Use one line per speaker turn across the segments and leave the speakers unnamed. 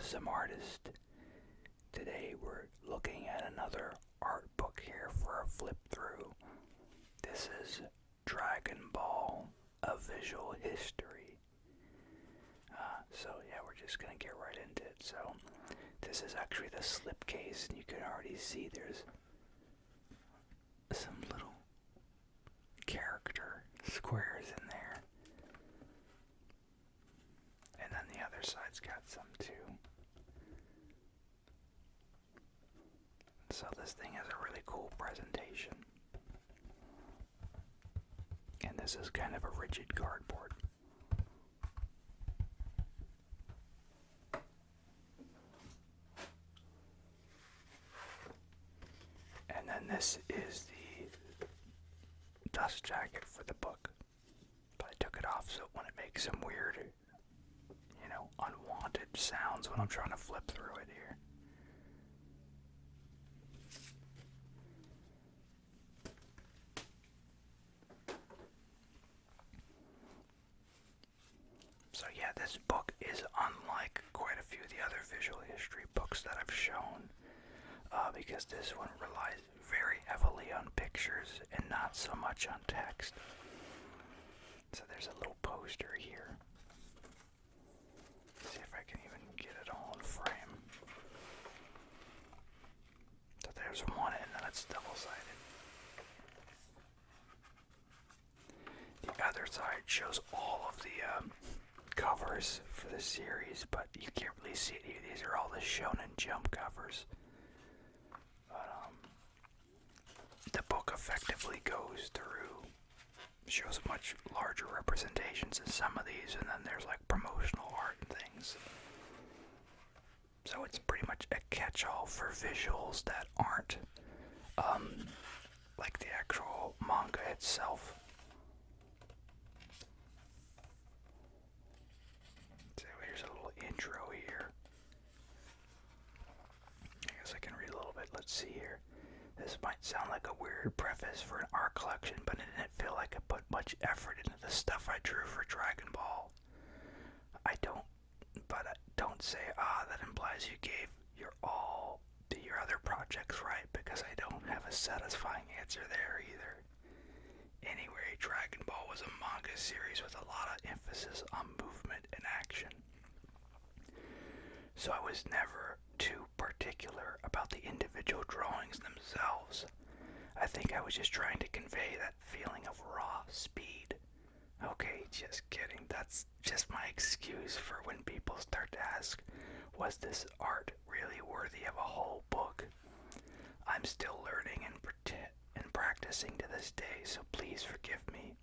awesome artist. Today we're looking at another art book here for a flip through. This is Dragon Ball, A Visual History. So yeah, we're just gonna get right into it. So this is actually the slipcase, and you can already see there's some little character squares in there. And then the other side's got some too. So this thing has a really cool presentation. And this is kind of a rigid cardboard. And then this is the dust jacket for the book. But I took it off so it wouldn't make some weird, unwanted sounds when I'm trying to flip through it here. So yeah, this book is unlike quite a few of the other visual history books that I've shown, because this one relies very heavily on pictures and not so much on text. So there's a little poster here. Let's see if I can even get it all in frame. So there's one, and then it's double-sided. The other side shows all of the covers for the series, but you can't really see it here. These are all the Shonen Jump covers. But, the book effectively goes through, shows much larger representations in some of these, and then there's like promotional art and things. So it's pretty much a catch-all for visuals that aren't like the actual manga itself. So here's a little intro here. I guess I can read a little bit. Let's see here. This might sound like a weird preface for an art collection, but it didn't feel like I put much effort into the stuff I drew for Dragon Ball. Don't say, that implies you gave your all to your other projects, right? Because I don't have a satisfying answer there either. Anyway, Dragon Ball was a manga series with a lot of emphasis on movement and action. So I was never too particular about the individual drawings themselves. I think I was just trying to convey that feeling of raw speed. Okay, just kidding. That's just my excuse for when people start to ask, was this art really worthy of a whole book? I'm still learning and practicing to this day, so please forgive me.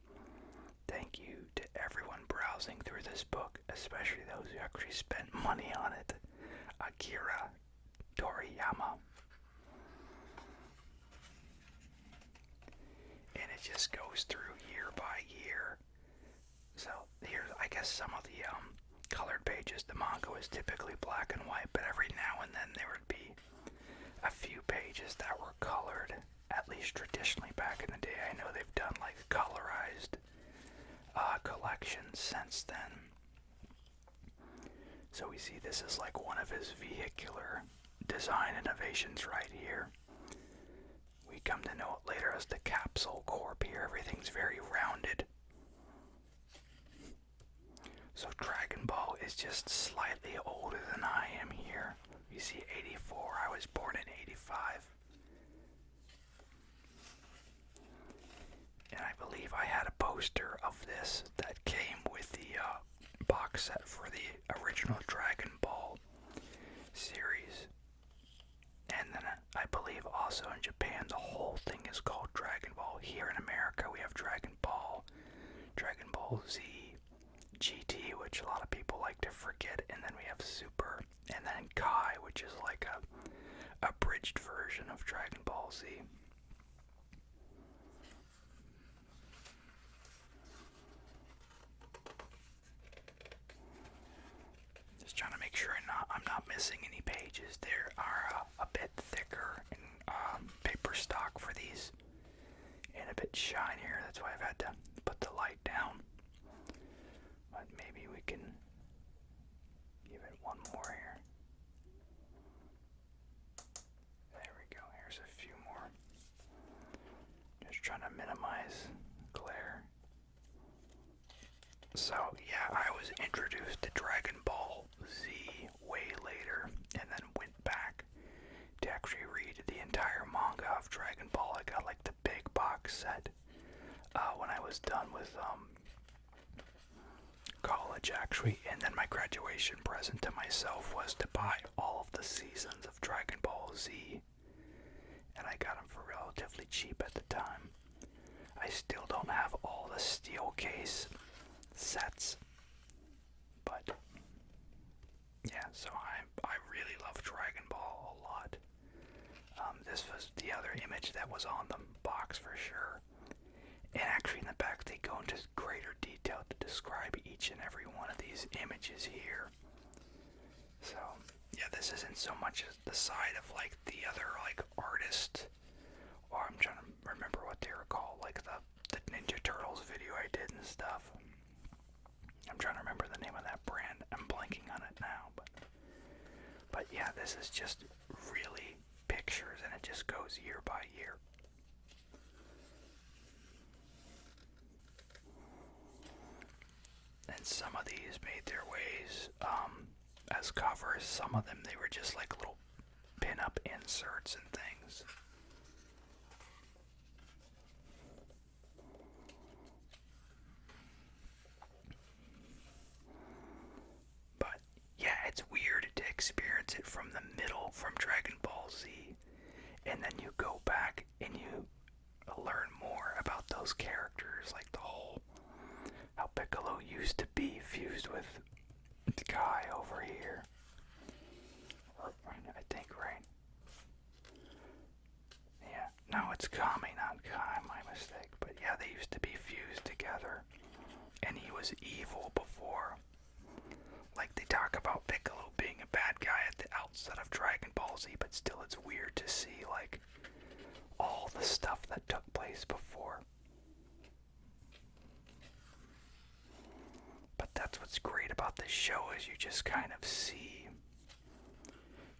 Thank you to everyone browsing through this book, especially those who actually spent money on it. Akira Toriyama. And it just goes through year by year. So here's, I guess, some of the colored pages. The manga was typically black and white, but every now and then there would be a few pages that were colored, at least traditionally back in the day. I know they've done like colorized collections since then. So we see this is like one of his vehicular design innovations right here. We come to know it later as the Capsule Corp here. Everything's very rounded. So Dragon Ball is just slightly older than I am here. You see 84, I was born in 85. And I believe I had a poster of this that came with the box set for the original Dragon Ball series. And then I believe also in Japan the whole thing is called Dragon Ball. Here in America we have Dragon Ball Z, GT, which a lot of people like to forget, and then we have Super, and then Kai, which is like a abridged version of Dragon Ball Z. Just trying to make sure I'm not missing any pages. There are a bit thicker in paper stock for these, and a bit shinier. That's why I've had to put the light down. But maybe we can give it one more here. So, yeah, I was introduced to Dragon Ball Z way later, and then went back to actually read the entire manga of Dragon Ball. I got like the big box set when I was done with college, actually, and then my graduation present to myself was to buy all of the seasons of Dragon Ball Z, and I got them for relatively cheap at the time. I still don't have all the steel case sets, but yeah, so I really love Dragon Ball a lot. This was the other image that was on the box for sure. And actually in the back they go into greater detail to describe each and every one of these images here. So, yeah, this isn't so much as the side of like the other like artist, or I'm trying to remember what they were called, like the Ninja Turtles video I did and stuff. I'm trying to remember the name of that brand. I'm blanking on it now, but yeah, this is just really pictures, and it just goes year by year. And some of these made their ways as covers. Some of them, they were just like little pin-up inserts and things. But yeah, it's weird to experience it from the middle, from Dragon Ball Z, and then you go back and you learn more about those characters, like the whole how Piccolo used to be fused with the guy over here. I think, right? Yeah, no, it's Kami, not Kai, my mistake. But yeah, they used to be fused together, and he was evil before. Like, they talk about Piccolo being a bad guy at the outset of Dragon Ball Z, but still it's weird to see, like, all the stuff that took place before. But that's what's great about this show, is you just kind of see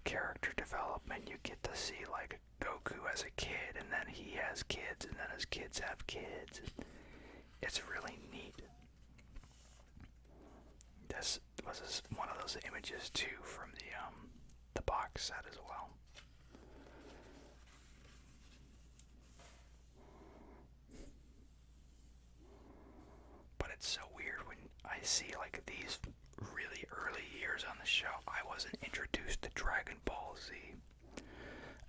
character development. You get to see like Goku as a kid, and then he has kids, and then his kids have kids. It's really neat. This was one of those images too from the box set as well. But it's so weird when I see like these really early years on the show. I wasn't introduced to Dragon Ball Z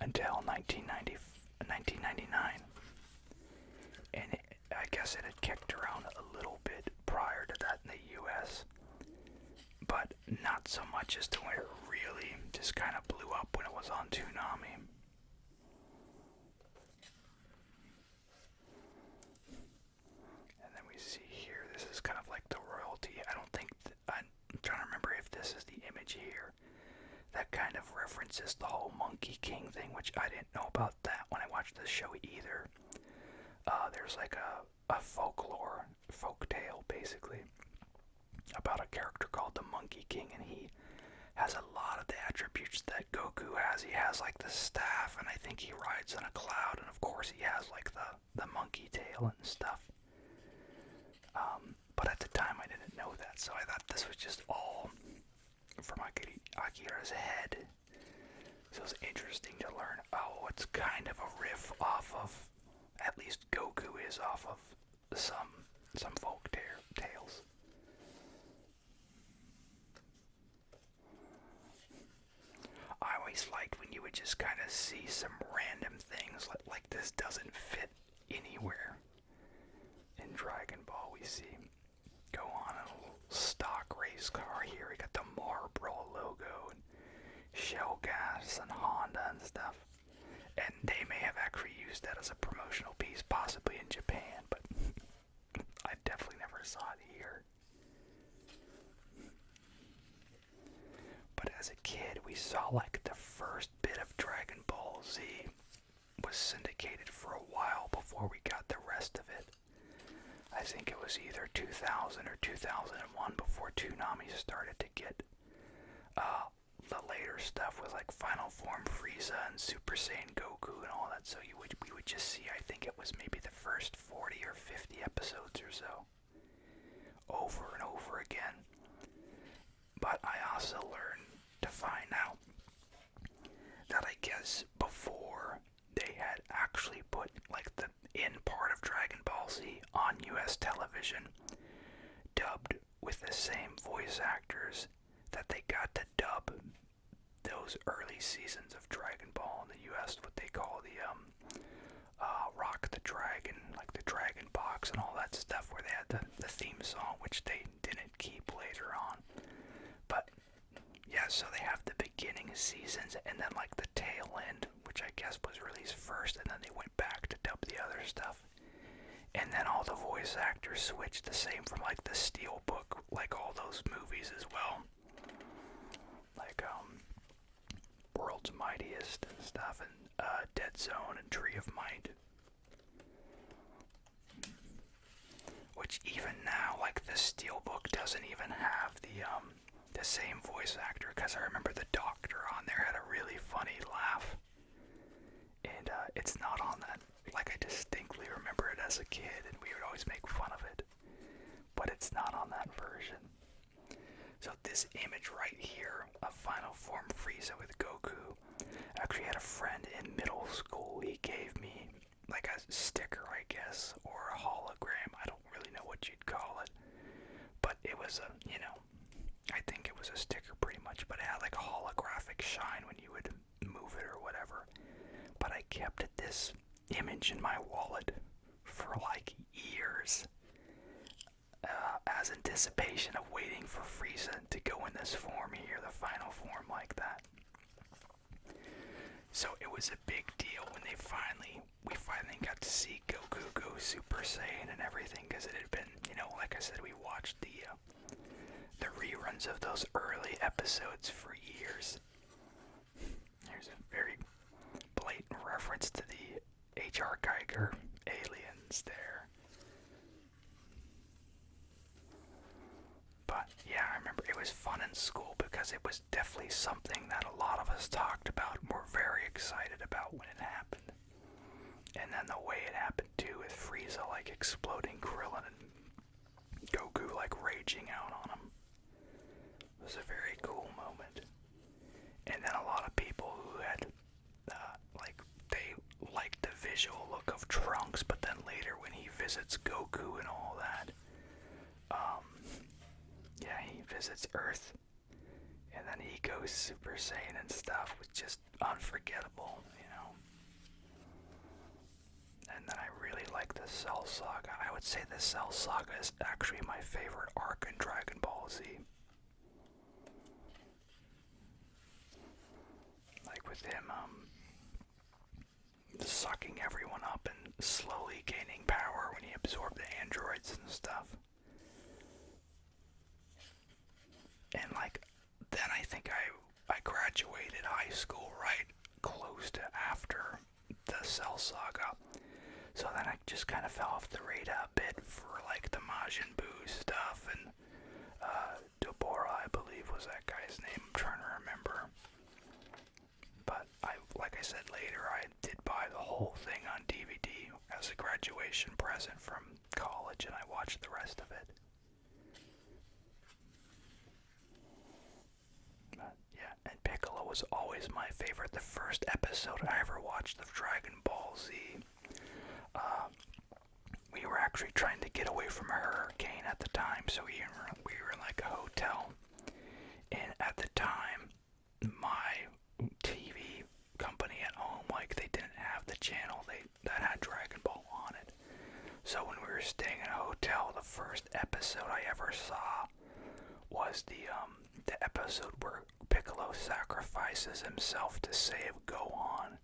until 1999. And I guess it had kicked around a little bit prior to that in the US. But not so much as to where it really just kind of blew up when it was on Toonami. And then we see here, this is kind of like the royalty. I'm trying to remember if this is the image here that kind of references the whole Monkey King thing, which I didn't know about that when I watched the show either. There's like a folk tale basically, about a character called the Monkey King, and he has a lot of the attributes that Goku has. He has like the staff, and I think he rides on a cloud, and of course he has like the monkey tail and stuff. But at the time I didn't know that, so I thought this was just all from Akira's head. So it was interesting to learn, oh, it's kind of a riff off of, at least Goku is off of some folk tales. I always liked when you would just kind of see some random things like this doesn't fit anywhere. In Dragon Ball we see go on a little stock race car here. We got the Marlboro logo and Shell Gas and Honda and stuff. And they may have actually used that as a promotional piece, possibly in Japan, but I definitely never saw it here. But as a kid, we saw like the first bit of Dragon Ball Z was syndicated for a while before we got the rest of it. I think it was either 2000 or 2001 before Toonami started to get the later stuff with like Final Form Frieza and Super Saiyan Goku and all that. So we would just see, I think it was maybe the first 40 or 50 episodes or so. over and over again. But I also learned to find out that I guess before they had actually put like the in part of Dragon Ball Z on US television, dubbed with the same voice actors that they got to dub those early seasons of Dragon Ball in the US, what they call the Rock the Dragon, like the Dragon Box and all that stuff, where they had the theme song, which they didn't keep later on. But yeah, so they have the beginning seasons and then like the tail end, which I guess was released first, and then they went back to dub the other stuff. And then all the voice actors switched, the same from like the Steelbook, like all those movies as well. Like World's Mightiest and stuff, and Dead Zone and Tree of Might. Which even now, like the Steelbook doesn't even have the same voice actor, because I remember the doctor on there had a really funny laugh. And it's not on that. Like, I distinctly remember it as a kid, and we would always make fun of it. But it's not on that version. So this image right here of Final Form Frieza with Goku, I actually had a friend in middle school. He gave me like a sticker, I guess, or a hologram. I don't really know what you'd call it. But it was I think it was a sticker pretty much, but it had like a holographic shine when you would move it or whatever. But I kept this image in my wallet for like years, as anticipation of waiting for Frieza to go in this form here, the final form like that. So it was a big deal when we finally got to see Goku go Super Saiyan and everything, because it had been, like I said, we watched the reruns of those early episodes for years. There's a very blatant reference to the H.R. Geiger aliens there. But yeah, I remember it was fun in school because it was definitely something that a lot of us talked about and were very excited about when it happened. And then the way it happened too, with Frieza like exploding Krillin and Goku like raging out on him, was a very cool moment. And then a lot of people who had they liked the visual look of Trunks, but then later when he visits Goku and all that, he visits Earth, and then he goes Super Saiyan and stuff, was just unforgettable, And then I really like the Cell Saga. I would say the Cell Saga is actually my favorite arc in Dragon Ball Z. Like with him, sucking everyone up and slowly gaining power when he absorbed the androids and stuff. And then I think I graduated high school right close to after the Cell Saga. So then I just kind of fell off the radar a bit for the Majin Buu stuff, and Deborah, I believe was that guy's name. I'm trying to remember. But like I said later, I did buy the whole thing on DVD as a graduation present from college, and I watched the rest of it. But yeah, and Piccolo was always my favorite. The first episode I ever watched of Dragon Ball Z, we were actually trying to get away from a hurricane at the time, so we were in a hotel, and at the time, my TV company at home, they didn't have the channel that had Dragon Ball on it. So when we were staying in a hotel, the first episode I ever saw was the episode where Piccolo sacrifices himself to save Gohan.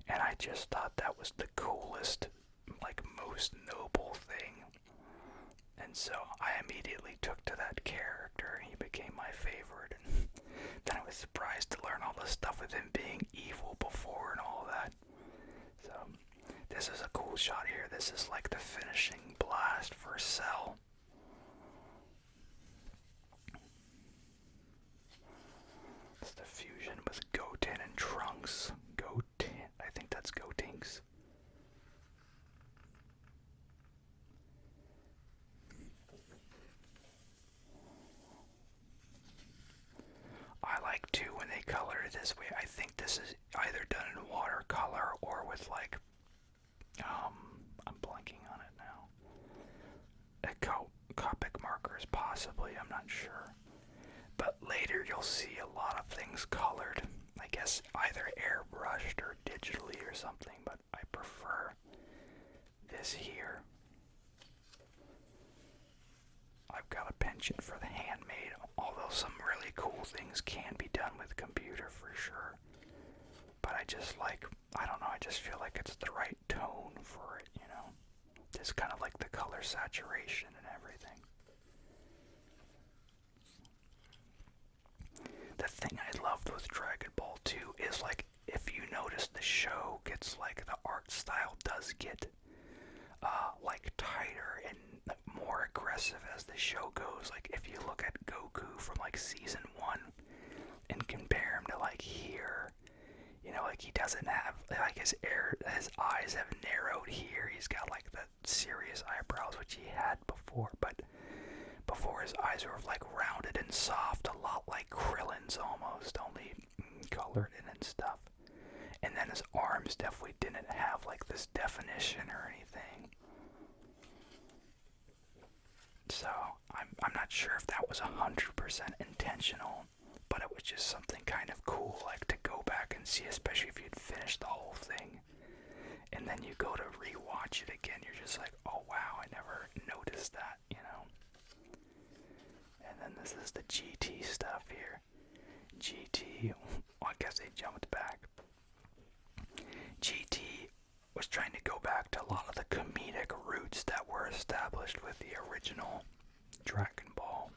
And I just thought that was the coolest, most noble thing. And so I immediately took to that character, and he became my favorite. And then I was surprised to learn all the stuff with him being evil before and all that. So this is a cool shot here. This is the finishing blast for Cell. It's the fusion with Goten and Trunks. I think that's Gotenks. possibly, I'm not sure. But later you'll see a lot of things colored. I guess either airbrushed or digitally or something, but I prefer this here. I've got a penchant for the handmade, although some really cool things can be done with computer for sure. But I just like, I don't know, I just feel like it's the right tone for it, you know? Just kind of like the color saturation and everything. The thing I loved with Dragon Ball 2 is, like, if you notice, the show gets, like, the art style does get like tighter and more aggressive as the show goes. Like, if you look at Goku from like season 1 and compare him to like here, you know, like he doesn't have, like, his eyes have narrowed here. He's got like the serious eyebrows, which he had before, but before his eyes were like rounded and soft, a lot like Krillin's almost, only colored in and stuff. And then his arms definitely didn't have like this definition or anything. So I'm not sure if that was 100% intentional, but it was just something kind of cool, like, to go back and see, especially if you'd finished the whole thing, and then you go to rewatch it again. You're just like, oh wow, I never noticed that, you know. And then this is the GT stuff here. GT, well, I guess they jumped back. GT was trying to go back to a lot of the comedic roots that were established with the original Dragon Ball.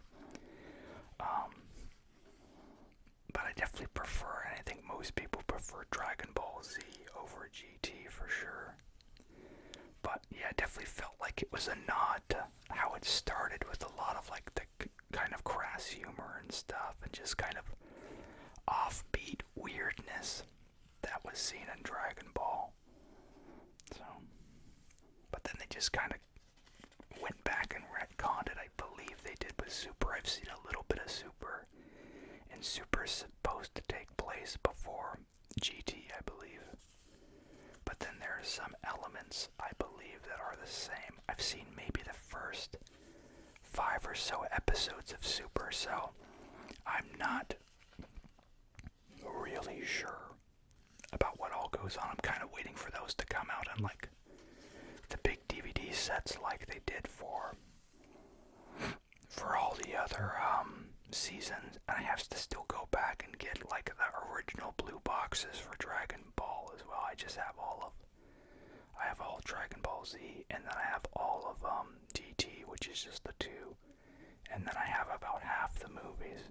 But I definitely prefer, and I think most people prefer, Dragon Ball Z over GT for sure. But yeah, I definitely felt like it was a nod to how it started, with a lot of like the kind of crass humor and stuff, and just kind of offbeat weirdness that was seen in Dragon Ball. So, but then they just kind of went back and retconned it. I believe they did with Super. I've seen a little bit of Super, and Super's supposed to take place before GT, I believe. But then there are some elements, I believe, that are the same. I've seen maybe the first 5 or so episodes of Super, so I'm not really sure about what all goes on. I'm kind of waiting for those to come out on like the big DVD sets, like they did for all the other seasons. And I have to still go back and get like the original blue boxes for Dragon Ball as well. I have all Dragon Ball Z, and then I have all of DT, which is just the 2, and then I have about half the movies.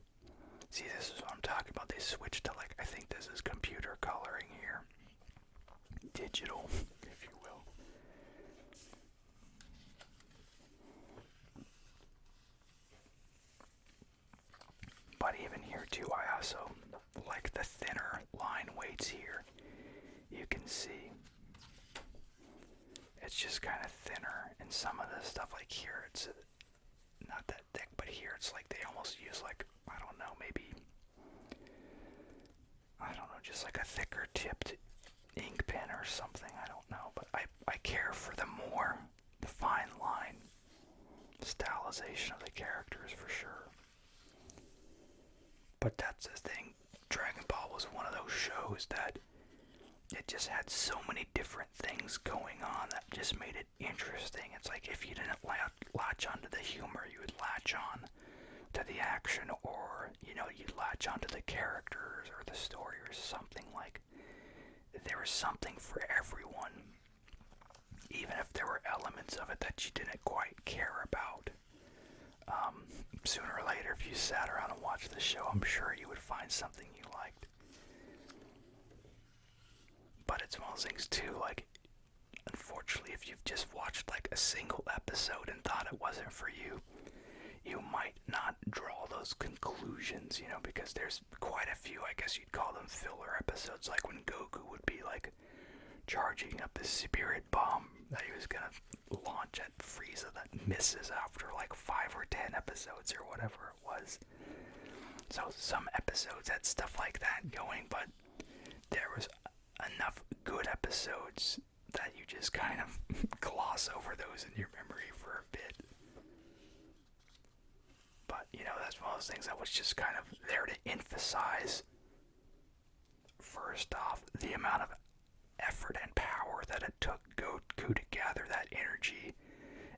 See, this is what I'm talking about. They switched to, like, I think this is computer coloring here. Digital, if you will. But even here too, I also like the thinner line weights here. You can see it's just kind of thinner, and some of the stuff like here, it's not that thick, but here it's like they almost use, like, I don't know, maybe, I don't know, just like a thicker tipped ink pen or something, I don't know, but I care for the more fine line stylization of the characters for sure. But that's the thing, Dragon Ball was one of those shows that it just had so many different things going on that just made it interesting. It's like if you didn't latch onto the humor, you would latch on to the action, or, you know, you'd latch onto the characters or the story or something. Like, there was something for everyone, even if there were elements of it that you didn't quite care about. Sooner or later, if you sat around and watched the show, I'm sure you would find something you liked. But it's one of those things too, like, unfortunately, if you've just watched like a single episode and thought it wasn't for you, you might not draw those conclusions, you know, because there's quite a few, I guess you'd call them filler episodes, like when Goku would be like charging up his spirit bomb that he was gonna launch at Frieza that misses after like 5 or 10 episodes or whatever it was. So some episodes had stuff like that going, but there was enough good episodes that you just kind of gloss over those in your memory for a bit. But That's one of those things that was just kind of there to emphasize, first off, the amount of effort and power that it took Goku to gather that energy,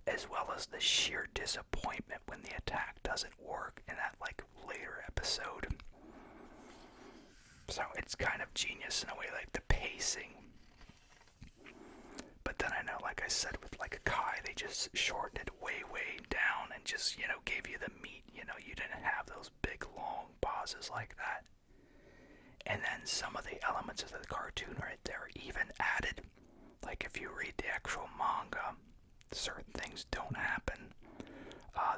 as well as the sheer disappointment when the attack doesn't work in that later episode. So it's kind of genius in a way, the pacing. But then I know, like I said, with Kai, they just shortened it way down and just, gave you the meat. You didn't have those big long pauses like that. And then some of the elements of the cartoon right there even added, if you read the actual manga, certain things don't happen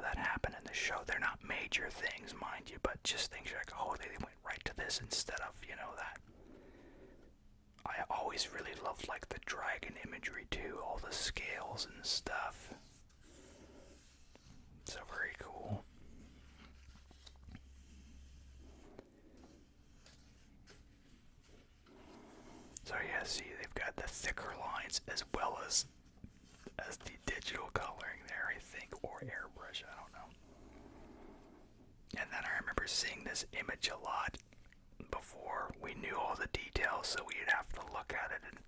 that happen in the show. They're not major things, mind you, but just things like, oh, they went right to this instead of, that. I always really loved, the dragon imagery, too, all the scales and stuff. So very cool. So yeah, see, they've got the thicker lines as well as the digital coloring there, I think, or airbrush, I don't know. And then I remember seeing this image a lot before we knew all the details, so we'd have to look at it and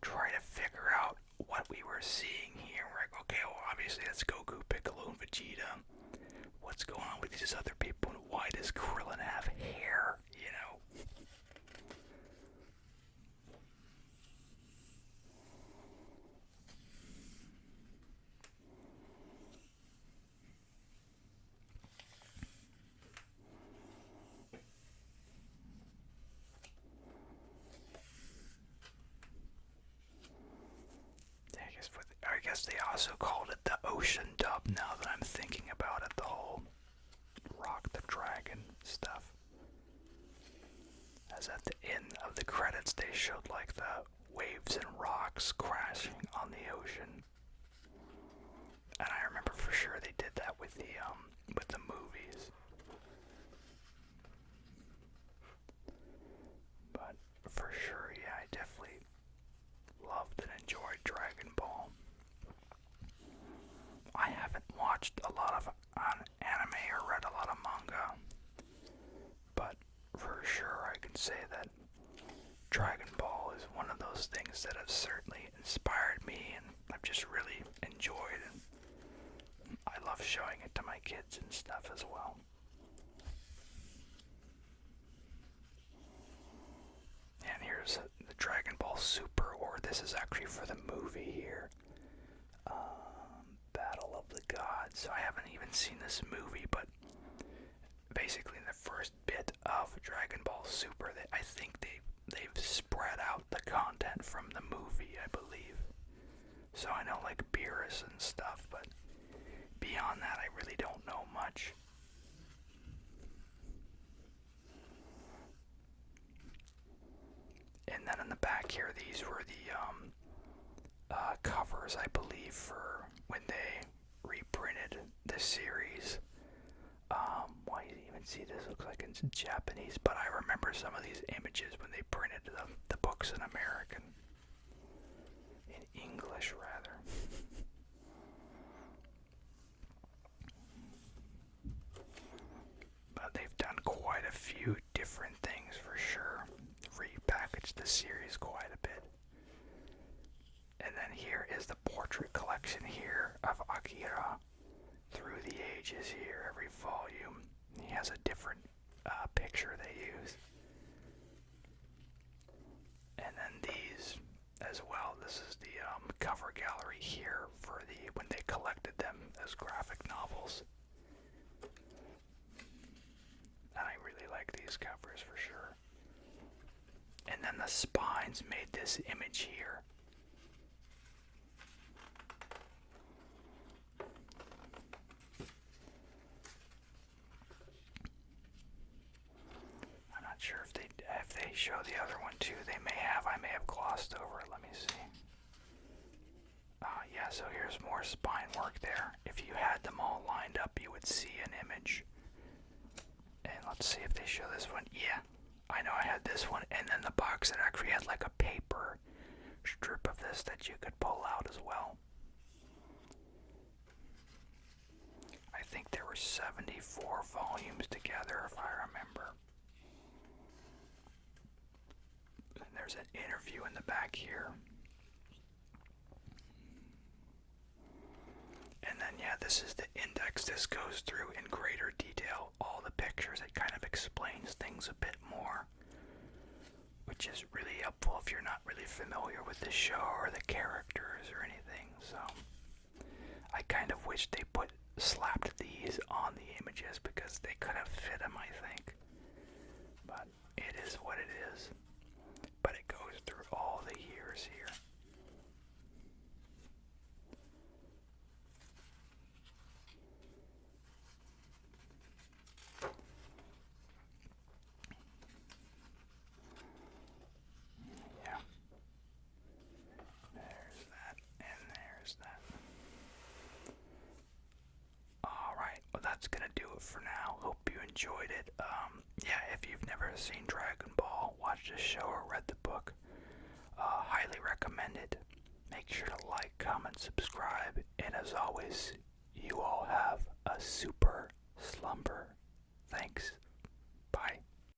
try to figure out what we were seeing here. We're like, okay, well, obviously that's Goku, Piccolo, and Vegeta. What's going on with these other people, and why does Krillin have hair, I guess they also called it the Ocean Dub, now that I'm thinking about it, the whole Rock the Dragon stuff. As at the end of the credits, they showed the waves and rocks crashing on the ocean. And I remember for sure they did that with the movies. But for sure, yeah, I definitely loved and enjoyed Dragon Ball. I haven't watched a lot of anime or read a lot of manga, but for sure I can say that Dragon Ball is one of those things that have certainly inspired me, and I've just really enjoyed, and I love showing it to my kids and stuff as well. And here's the Dragon Ball Super, or this is actually for the movie here. Battle of the Gods. So I haven't even seen this movie, but basically in the first bit of Dragon Ball Super, I think they've spread out the content from the movie, I believe. So I know Beerus and stuff, but beyond that I really don't know much. And then in the back here, these were the covers, I believe, for when they reprinted the series. Why do you even see this? Looks like it's in Japanese, but I remember some of these images when they printed the books in American. In English, rather. But they've done quite a few different things for sure. Repackaged the series quite a bit. And then here is the portrait collection here of Akira through the ages here, every volume. He has a different picture they use. And then these as well. This is the cover gallery here for when they collected them as graphic novels. And I really like these covers for sure. And then the spines made this image here. I'm not sure if they show the other one too. They may have. I may have glossed over it. Let me see. Yeah, so here's more spine work there. If you had them all lined up, you would see an image. And let's see if they show this one. Yeah, I know I had this one. And then the box that actually had a paper strip of this that you could pull out as well. I think there were 74 volumes together, if I remember. And there's an interview in the back here. And then, yeah, this is the index. This goes through in greater detail all the pictures. It kind of explains things a bit more, which is really helpful if you're not really familiar with the show or the characters or anything. So I kind of wish they slapped these on the images because they could have fit them, I think. But it is what it is. But it goes through all the years here. Yeah. There's that, and there's that. Alright, well that's gonna do it for now. Hope you enjoyed it. Yeah, if you've never seen Dragon Ball, watched the show, or read the book, highly recommend it. Make sure to like, comment, subscribe, and as always, you all have a super slumber. Thanks.